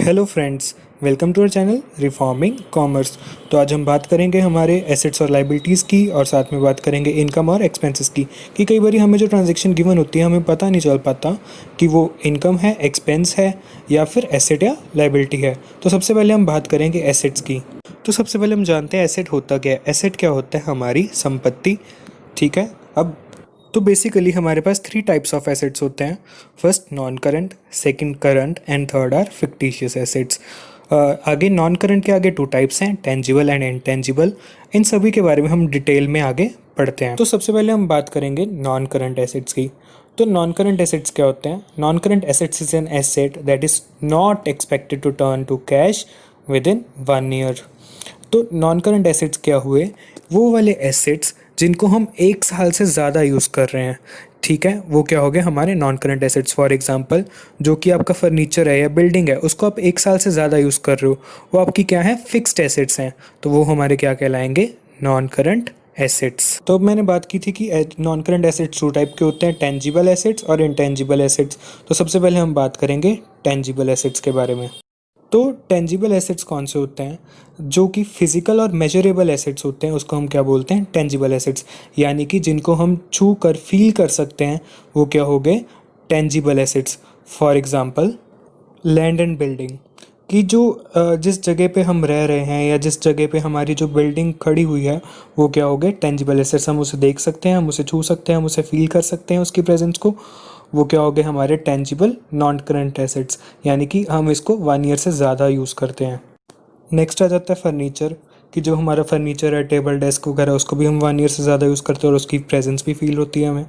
Hello friends, welcome to our channel reforming commerce. तो आज हम बात करेंगे हमारे एसेट्स और लाइबिलिटीज़ की, और साथ में बात करेंगे इनकम और एक्सपेंसेस की। कि कई बार हमें जो ट्रांजैक्शन गिवन होती है हमें पता नहीं चल पाता कि वो इनकम है, एक्सपेंस है, या फिर एसेट या लाइबिलिटी है। तो सबसे पहले हम बात करेंगे एसेट्स की। तो सबसे पहले हम जानते हैं एसेट होता क्या है। एसेट क्या होता है? हमारी संपत्ति। ठीक है। अब तो बेसिकली हमारे पास थ्री टाइप्स ऑफ एसेट्स होते हैं। First non current, second current, and third are fictitious assets. आगे नॉन करंट के आगे टू टाइप्स हैं, टेंजिबल एंड इनटेंजिबल। इन सभी के बारे में हम डिटेल में आगे पढ़ते हैं। तो सबसे पहले हम बात करेंगे नॉन करंट एसेट्स की। तो नॉन करंट एसेट्स क्या होते हैं? Non current assets is an asset that is not expected to turn to cash within 1 year. तो नॉन करंट एसेट्स क्या हुए? वो वाले एसेट्स जिनको हम 1 साल से ज़्यादा यूज़ कर रहे हैं। ठीक है, वो क्या हो गए हमारे non current assets. For example, जो कि आपका फर्नीचर है या बिल्डिंग है, उसको आप 1 साल से ज़्यादा यूज़ कर रहे हो, वो आपकी क्या है? फिक्स्ड एसेट्स हैं। तो वो हमारे क्या कहलाएंगे? Non current assets. तो अब मैंने बात की थी कि नॉन करंट एसेट्स 2 टाइप के होते हैं, टेंजिबल एसेट्स और इनटेंजिबल एसेट्स। तो सबसे पहले हम बात करेंगे टेंजिबल एसेट्स के बारे में। तो टेंजिबल एसेट्स कौन से होते हैं? जो कि फिजिकल और मेजरेबल एसेट्स होते हैं, उसको हम क्या बोलते हैं? Tangible assets. यानी कि जिनको हम छू कर फील कर सकते हैं, वो क्या हो गए? Tangible assets. For example, land and building कि जो जिस जगह पे हम रह रहे हैं या जिस जगह पे हमारी जो बिल्डिंग खड़ी हुई है, वो क्या हो गए? Tangible assets. हम उसे देख सकते हैं, हम उसे छू सकते हैं, हम उसे फील कर सकते हैं, उसकी प्रेजेंस को। वो क्या हो गए? हमारे टेंजिबल नॉन करंट एसेट्स, यानी कि हम इसको 1 ईयर से ज़्यादा यूज़ करते हैं। नेक्स्ट आ जाता है फर्नीचर कि जो हमारा फर्नीचर है, टेबल डेस्क वगैरह, उसको भी हम 1 ईयर से ज़्यादा यूज़ करते हैं और उसकी प्रेजेंस भी फील होती है हमें।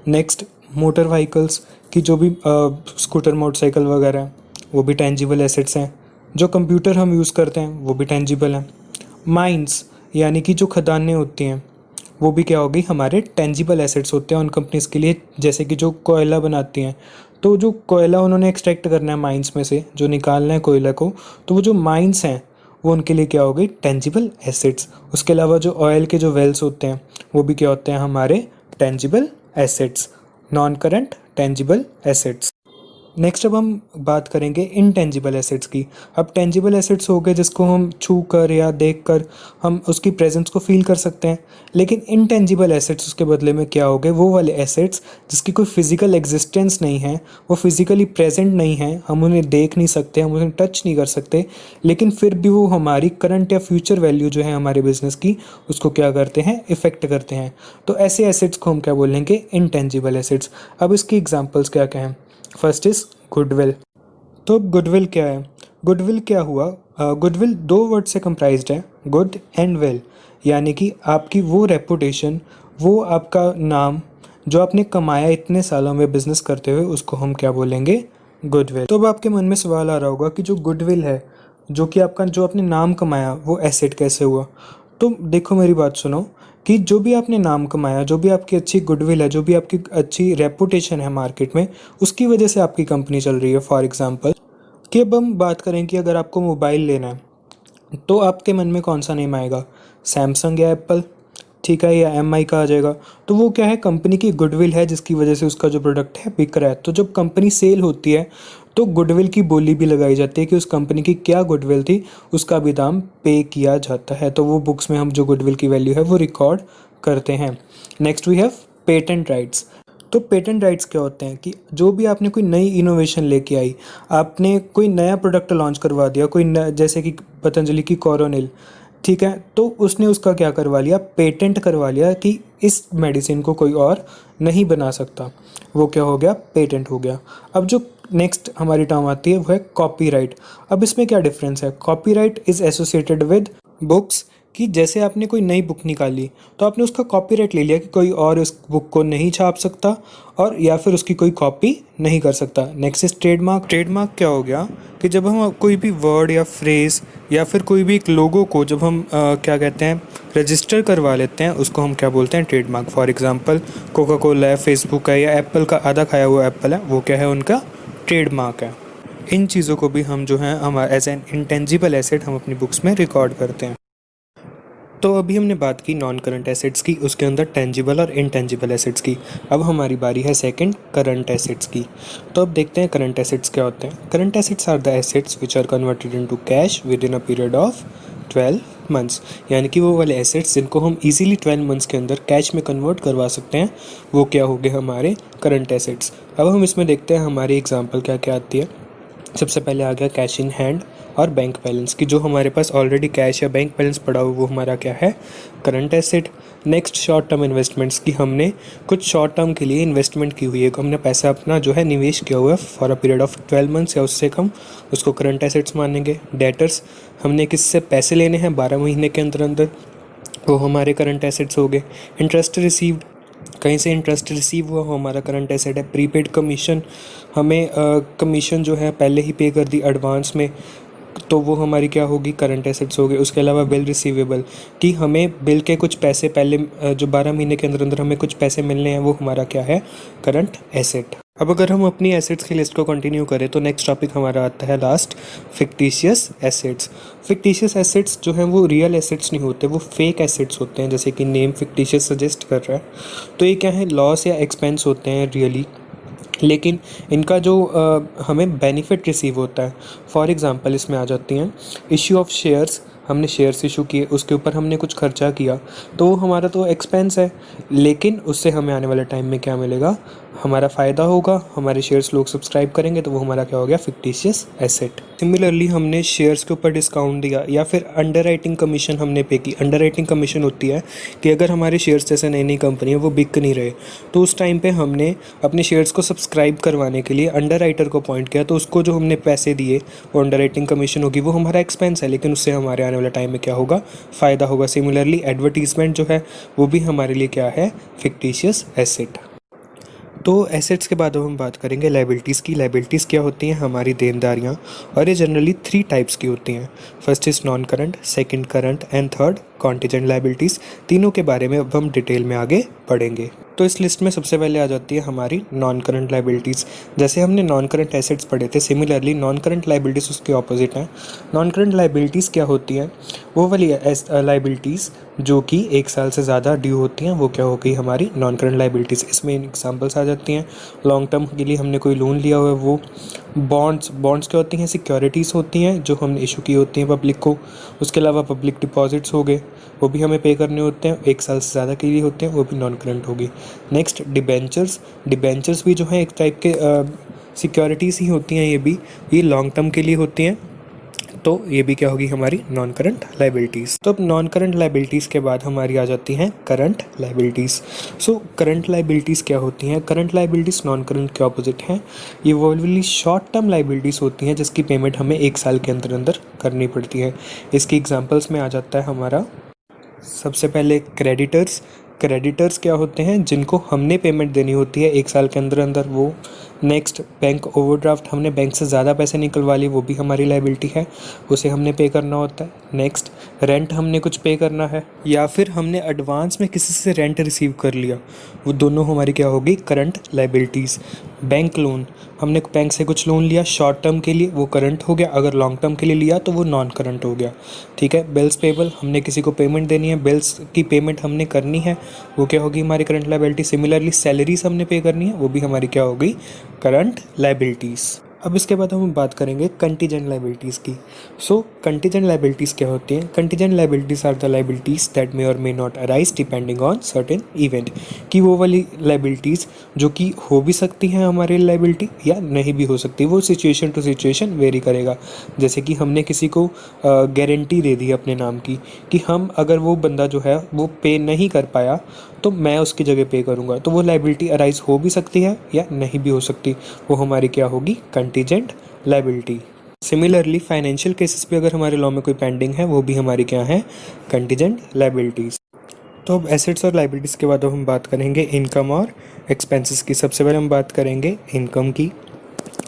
नेक्स्ट मोटर व्हीकल्स कि जो भी स्कूटर, मोटरसाइकिल वगैरह हैं, वो भी टेंजिबल एसेट्स हैं। जो कंप्यूटर हम यूज़ करते हैं वो भी टेंजिबल हैं। माइंस यानी कि जो खदानें होती हैं, वो भी क्या होगी? हमारे टेंजिबल एसेट्स होते हैं उन कंपनीज़ के लिए। जैसे कि जो कोयला बनाती हैं, तो जो कोयला उन्होंने एक्सट्रैक्ट करना है माइंस में से, जो निकालना है कोयला को, तो वो जो माइंस हैं वो उनके लिए क्या हो गई? Tangible assets. उसके अलावा जो ऑयल के जो वेल्स होते हैं, वो भी क्या होते हैं? हमारे tangible assets. Non current tangible assets. Next अब हम बात करेंगे इनटेंजिबल एसेट्स की। अब टेंजिबल एसेट्स हो गए जिसको हम छू कर या देख कर हम उसकी प्रेजेंस को फील कर सकते हैं। लेकिन इनटेंजिबल एसेट्स उसके बदले में क्या हो गए? वो वाले एसेट्स जिसकी कोई फिजिकल एग्जिस्टेंस नहीं है, वो फिजिकली प्रेजेंट नहीं है, हम उन्हें देख नहीं सकते, हम उन्हें टच नहीं कर सकते, लेकिन फिर भी वो हमारी करंट या फ्यूचर वैल्यू जो है हमारे बिजनेस की, उसको क्या करते हैं? इफेक्ट करते हैं। तो ऐसे एसेट्स को हम क्या बोलेंगे? Intangible assets. अब इसकी एग्जाम्पल्स क्या क्या हैं? First is goodwill. तो गुडविल क्या है? गुडविल क्या हुआ? गुडविल 2 वर्ड से कंप्राइज्ड है, गुड एंड विल। यानी कि आपकी वो रेपुटेशन, वो आपका नाम जो आपने कमाया इतने सालों में बिजनेस करते हुए, उसको हम क्या बोलेंगे? गुडविल। तो अब आपके मन में सवाल आ रहा होगा कि जो गुडविल है, जो कि आपका जो आपने नाम कमाया, वो एसेट कैसे हुआ? तो देखो, मेरी बात सुनो कि जो भी आपने नाम कमाया, जो भी आपकी अच्छी गुडविल है, जो भी आपकी अच्छी रेपुटेशन है मार्केट में, उसकी वजह से आपकी कंपनी चल रही है। फॉर एग्जांपल कि अब हम बात करें कि अगर आपको मोबाइल लेना है, तो आपके मन में कौन सा नेम आएगा? सैमसंग या एप्पल? ठीक है, या एम आई का आ जाएगा। तो वो क्या है? कंपनी की गुडविल है जिसकी वजह से उसका जो प्रोडक्ट है बिक रहा है। तो जब कंपनी सेल होती है तो गुडविल की बोली भी लगाई जाती है कि उस कंपनी की क्या गुडविल थी, उसका भी दाम पे किया जाता है। तो वो बुक्स में हम जो गुडविल की वैल्यू है वो रिकॉर्ड करते हैं। Next we have patent rights. तो पेटेंट राइट्स क्या होते हैं? कि जो भी आपने कोई नई इनोवेशन लेके आई, आपने कोई नया प्रोडक्ट लॉन्च करवा दिया, जैसे कि पतंजलि की कोरोनिल, ठीक है, तो उसने उसका क्या करवा लिया? पेटेंट करवा लिया कि इस मेडिसिन को कोई और नहीं बना सकता। वो क्या हो गया? पेटेंट हो गया। अब जो नेक्स्ट हमारी टर्म आती है वो है कॉपीराइट। अब इसमें क्या डिफरेंस है? Copyright is associated with books कि जैसे आपने कोई नई बुक निकाली, तो आपने उसका कॉपीराइट ले लिया कि कोई और उस बुक को नहीं छाप सकता और या फिर उसकी कोई कॉपी नहीं कर सकता। Next is trademark. ट्रेडमार्क क्या हो गया? कि जब हम कोई भी वर्ड या फ्रेज़ या फिर कोई भी एक लोगो को जब हम क्या कहते हैं, रजिस्टर करवा लेते हैं, उसको हम क्या बोलते हैं? Trademark. For example, Coca Cola है, फेसबुक है, या एप्पल का आधा खाया हुआ एप्पल है, वो क्या है? उनका ट्रेडमार्क है। इन चीज़ों को भी हम जो है, हम एज एन इंटेंजिबल एसेट हम अपनी बुक्स में रिकॉर्ड करते हैं। तो अभी हमने बात की नॉन करंट एसेट्स की, उसके अंदर टेंजिबल और इनटेंजिबल एसेट्स की। अब हमारी बारी है सेकंड करंट एसेट्स की। तो अब देखते हैं करंट एसेट्स क्या होते हैं। Current assets are the assets which are converted into cash within a period of 12 months, यानी कि वो वाले एसेट्स जिनको हम इजीली 12 मंथ्स के अंदर कैश में कन्वर्ट करवा सकते हैं, वो क्या हो गए हमारे करंट एसेट्स। अब हम इसमें देखते हैं हमारी एग्जांपल क्या क्या आती है। सबसे पहले आ गया कैश इन हैंड और बैंक बैलेंस की, जो हमारे पास ऑलरेडी कैश या बैंक बैलेंस पड़ा हुआ वो हमारा क्या है, current asset. Next short term investments की, हमने कुछ शॉर्ट टर्म के लिए इन्वेस्टमेंट की हुई है, हमने पैसा अपना जो है निवेश किया हुआ है for a period of 12 months या उससे कम, उसको करंट एसेट्स मानेंगे। डेटर्स, हमने किससे पैसे लेने हैं 12 महीने के अंदर अंदर, वो हमारे करंट एसेट्स हो गए। इंटरेस्ट रिसीव्ड, कहीं से इंटरेस्ट रिसीव हुआ हो हमारा करंट एसेट है। प्रीपेड कमीशन, हमें कमीशन जो है पहले ही पे कर दी एडवांस में, तो वो हमारी क्या होगी, करंट एसेट्स हो गए। उसके अलावा बिल रिसीवेबल, कि हमें बिल के कुछ पैसे पहले जो 12 महीने के अंदर अंदर हमें कुछ पैसे मिलने हैं, वो हमारा क्या है, करंट एसेट। अब अगर हम अपनी एसेट्स की लिस्ट को कंटिन्यू करें तो नेक्स्ट टॉपिक हमारा आता है last, fictitious assets. Fictitious assets जो हैं वो रियल एसेट्स नहीं होते, वो फेक एसेट्स होते हैं, जैसे कि नेम फिक्टिशियस सजेस्ट कर रहा है। तो ये क्या है, लॉस या एक्सपेंस होते हैं रियली, लेकिन इनका जो हमें बेनिफिट रिसीव होता है। फॉर एग्ज़ाम्पल इसमें आ जाती हैं इश्यू ऑफ शेयर्स, हमने शेयर्स इशू किए, उसके ऊपर हमने कुछ खर्चा किया, तो वो हमारा तो एक्सपेंस है, लेकिन उससे हमें आने वाले टाइम में क्या मिलेगा, हमारा फ़ायदा होगा, हमारे शेयर्स लोग सब्सक्राइब करेंगे, तो वो हमारा क्या हो गया, फिक्टिशियस एसेट। सिमिलरली हमने शेयर्स के ऊपर डिस्काउंट दिया या फिर अंडर राइटिंग कमीशन हमने पे की। अंडर राइटिंग कमीशन होती है कि अगर हमारे शेयर्स जैसे नई नई कंपनी है वो बिक नहीं रहे, तो उस टाइम पे हमने अपने शेयर्स को सब्सक्राइब करवाने के लिए अंडर राइटर को अपॉइंट किया, तो उसको जो हमने पैसे दिए वो अंडर राइटिंग कमीशन होगी, वो हमारा एक्सपेंस है, लेकिन उससे हमारे आने वाले टाइम में क्या होगा, फ़ायदा होगा। सिमिलरली एडवर्टीजमेंट जो है वो भी हमारे लिए क्या है, फिक्टिशियस एसेट। तो एसेट्स के बाद अब हम बात करेंगे लाइबिलिटीज़ की। लाइबिलिटीज़ क्या होती हैं, हमारी देनदारियाँ, और ये जनरली 3 टाइप्स की होती हैं। First is non current, second current and third contingent liabilities. तीनों के बारे में अब हम डिटेल में आगे पढ़ेंगे। तो इस लिस्ट में सबसे पहले आ जाती है हमारी नॉन करंट लाइबिलिटीज़। जैसे हमने नॉन करंट एसेट्स पढ़े थे, सिमिलरली नॉन करंट लाइबिलिटीज़ उसके ऑपोजिट हैं। नॉन करंट लाइबिलिटीज़ क्या होती हैं, वो वाली लाइबिलिटीज़ जो कि 1 साल से ज़्यादा ड्यू होती हैं, वो क्या हो गई, हमारी नॉन करंट लाइबिलिटीज़। इसमें एग्जांपल्स आ जाती हैं, लॉन्ग टर्म के लिए हमने कोई लोन लिया हुआ है वो, बॉन्ड्स क्या होती हैं, सिक्योरिटीज़ होती हैं जो हमने इशू की होती हैं पब्लिक को। उसके अलावा पब्लिक डिपॉजिट्स हो गए, वो भी हमें पे करने होते हैं, 1 साल से ज़्यादा के लिए होते हैं, वो भी नॉन करंट होगी। नेक्स्ट डिबेंचर्स भी जो हैं एक टाइप के सिक्योरिटीज़ ही होती हैं, ये लॉन्ग टर्म के लिए होती हैं, तो ये भी क्या होगी, हमारी नॉन करंट लाइबिलिटीज़। तो अब नॉन करंट लाइबिलिटीज़ के बाद हमारी आ जाती हैं current liabilities. So current liabilities क्या होती हैं, करंट लाइबिलिटीज़ नॉन करंट के ऑपोजिट हैं। ये वो वाली शॉर्ट टर्म लाइबिलिटीज़ होती हैं जिसकी पेमेंट हमें 1 साल के अंदर अंदर करनी पड़ती है। इसकी एग्जांपल्स में आ जाता है हमारा सबसे पहले क्रेडिटर्स क्या होते हैं, जिनको हमने पेमेंट देनी होती है 1 साल के अंदर अंदर, वो। नेक्स्ट बैंक ओवरड्राफ्ट, हमने बैंक से ज़्यादा पैसे निकलवा लिए, वो भी हमारी लाइबिलिटी है, उसे हमने पे करना होता है। नेक्स्ट रेंट, हमने कुछ पे करना है, या फिर हमने एडवांस में किसी से रेंट रिसीव कर लिया, वो दोनों हमारी क्या होगी, करंट लाइबिलिटीज़। बैंक लोन, हमने बैंक से कुछ लोन लिया शॉर्ट टर्म के लिए, वो करंट हो गया, अगर लॉन्ग टर्म के लिए लिया तो वो नॉन करंट हो गया, ठीक है। बिल्स पेबल, हमने किसी को पेमेंट देनी है, बिल्स की पेमेंट हमने करनी है, वो क्या होगी, हमारी करंट लाइबिलिटी। सिमिलरली सैलरीज हमने पे करनी है, वो भी हमारी क्या हो गई, करंट लाइबिलिटीज़। अब इसके बाद हम बात करेंगे कंटीजेंट लाइबिलिटीज़ की। सो कंटीजेंट लाइबिलिटीज़ क्या होती हैं, contingent liabilities are the liabilities that may or may not arise depending on certain event, कि वो वाली लाइबिलिटीज़ जो कि हो भी सकती हैं हमारी लाइबिलिटी या नहीं भी हो सकती, वो सिचुएशन टू सिचुएशन वेरी करेगा। जैसे कि हमने किसी को गारंटी दे दी अपने नाम की कि हम अगर वो बंदा जो है वो पे नहीं कर पाया तो मैं उसकी जगह पे करूँगा, तो वो लाइबिलिटी अराइज हो भी सकती है या नहीं भी हो सकती, वो हमारी क्या होगी, contingent liability. Similarly financial cases पे अगर हमारे लॉ में कोई पेंडिंग है, वो भी हमारी क्या है, कंटीजेंट लाइबिलिटीज़। तो अब एसेट्स और लाइबिलिटीज़ के बाद अब हम बात करेंगे इनकम और एक्सपेंसेस की। सबसे पहले हम बात करेंगे इनकम की।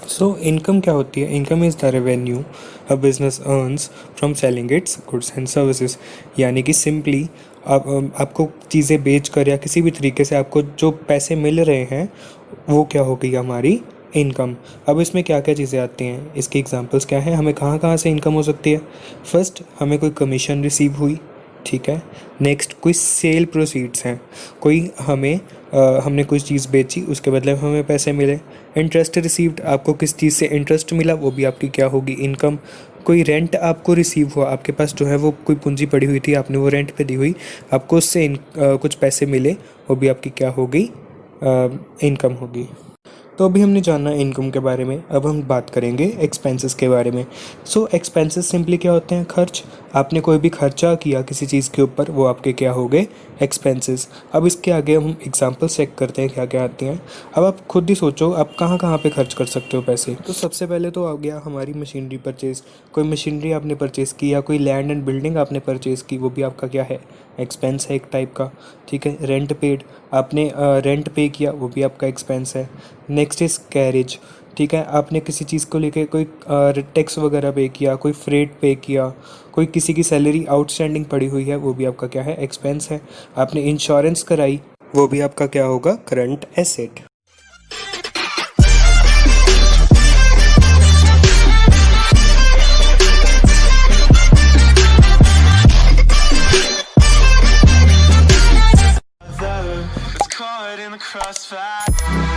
सो इनकम क्या होती है, income is the revenue a business earns from selling it's goods and services, यानी कि सिंपली आपको चीज़ें बेच कर या किसी भी तरीके से आपको जो पैसे मिल रहे हैं, वो क्या हो गई हमारी इनकम। अब इसमें क्या क्या चीज़ें आती हैं, इसकी एग्जांपल्स क्या हैं, हमें कहाँ कहाँ से इनकम हो सकती है। फर्स्ट, हमें कोई कमीशन रिसीव हुई, ठीक है। नेक्स्ट कोई सेल प्रोसीड्स हैं, कोई हमें हमने कुछ चीज़ बेची, उसके बदले में हमें पैसे मिले। इंटरेस्ट रिसीव्ड, आपको किस चीज़ से इंटरेस्ट मिला, वो भी आपकी क्या होगी, इनकम। कोई रेंट आपको रिसीव हुआ, आपके पास जो है वो कोई पूंजी पड़ी हुई थी, आपने वो रेंट पे दी हुई, आपको उससे कुछ पैसे मिले, वो भी आपकी क्या होगी, इनकम होगी। तो अभी हमने जाना इनकम के बारे में, अब हम बात करेंगे एक्सपेंसेस के बारे में। सो एक्सपेंसेस सिंपली क्या होते हैं, खर्च। आपने कोई भी खर्चा किया किसी चीज़ के ऊपर, वो आपके क्या हो गए, एक्सपेंसेस। अब इसके आगे हम एग्जांपल चेक करते हैं क्या क्या आती हैं। अब आप खुद ही सोचो आप कहाँ कहाँ पे खर्च कर सकते हो पैसे। तो सबसे पहले तो आ गया हमारी मशीनरी परचेज़। कोई मशीनरी आपने परचेज़ की या कोई लैंड एंड बिल्डिंग आपने परचेज़ की, वो भी आपका क्या है, एक्सपेंस है एक टाइप का। ठीक है। रेंट पेड, आपने रेंट पे किया, वो भी आपका एक्सपेंस है। Next is carriage. ठीक है, आपने किसी चीज़ को लेके कोई टैक्स वगैरह पे किया, कोई फ्रेट पे किया, कोई किसी की सैलरी आउटस्टैंडिंग पड़ी हुई है, वो भी आपका क्या है, एक्सपेंस है। आपने इंश्योरेंस कराई, वो भी आपका क्या होगा, current asset. It's caught in the crossfire.